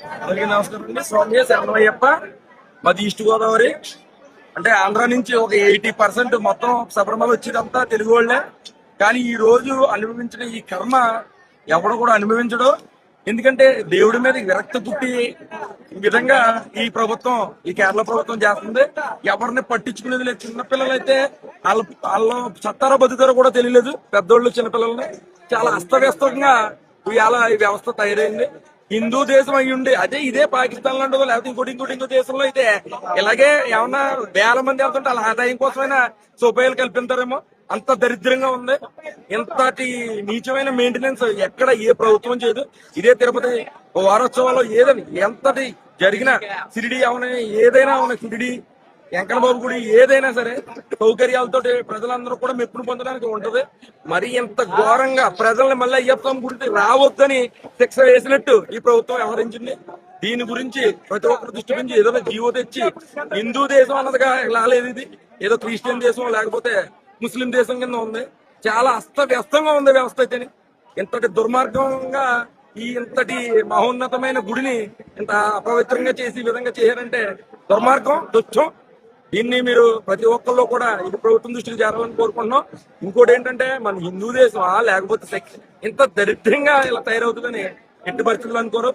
అందరికీ నమస్కారం అండి. స్వామి శరణయ్యప్ప. మాది ఈస్ట్ గోదావరి. అంటే ఆంధ్ర నుంచి ఒక 80% మొత్తం శబరిమల వచ్చేదంతా తెలుగు వాళ్ళే. కానీ ఈ రోజు అనుభవించిన ఈ కర్మ ఎవడు కూడా అనుభవించడు. ఎందుకంటే దేవుడి మీద విరక్తి పుట్టి ఈ విధంగా ఈ ప్రభుత్వం, ఈ కేరళ ప్రభుత్వం చేస్తుంది. ఎవరిని పట్టించుకునేది లేదు. చిన్నపిల్లలైతే వాళ్ళు చత్తారో బతుతారో కూడా తెలియలేదు. పెద్దోళ్ళు చిన్నపిల్లల్ని చాలా అస్తవ్యస్తంగా ఇవాళ ఈ వ్యవస్థ తయారైంది. హిందూ దేశం అయ్యి ఉండి అదే ఇదే పాకిస్తాన్ లాంటిదో లేకపోతే ఇంకో దేశంలో అయితే ఇలాగే ఏమన్నా వేల మంది వెళ్తుంటే వాళ్ళ ఆదాయం కోసమైనా సోపాయాలు కల్పిస్తారేమో. అంత దరిద్రంగా ఉంది. ఇంతటి నీచమైన మెయింటెనెన్స్ ఎక్కడ ఏ ప్రభుత్వం చేయదు. ఇదే తిరుపతి వారోత్సవాలు ఏదని ఎంతటి జరిగినా సిరిడి అవన ఏదైనా అవన సిరిడి వెంకటబాబు గుడి ఏదైనా సరే సౌకర్యాలతో ప్రజలందరూ కూడా మెప్పును పొందడానికి ఉంటది. మరి ఇంత ఘోరంగా ప్రజల్ని మళ్ళీ అయ్యప్ప స్వామి గుడికి రావద్దని శిక్ష వేసినట్టు ఈ ప్రభుత్వం వ్యవహరించింది. దీని గురించి ప్రతి ఒక్కరు దృష్టి నుంచి ఏదైనా జీవో తెచ్చి హిందూ దేశం అన్నదిగా లాలేదు. ఇది ఏదో క్రిస్టియన్ దేశం లేకపోతే ముస్లిం దేశం కింద ఉంది. చాలా అస్తవ్యస్తంగా ఉంది వ్యవస్థ అయితేని. ఇంతటి దుర్మార్గంగా ఇంతటి మహోన్నతమైన గుడిని ఇంత అపవిత్రంగా చేసి ఈ విధంగా చేయారంటే దుర్మార్గం, దుష్టం. దీన్ని మీరు ప్రతి ఒక్కళ్ళు కూడా ఇది ప్రభుత్వం దృష్టికి చేరాలని కోరుకుంటున్నాం. ఇంకోటి ఏంటంటే మన హిందూ దేశం లేకపోతే ఇంత దరిద్రంగా ఇలా తయారవుతుందని ఎట్టి పరిస్థితులు అనుకోరు.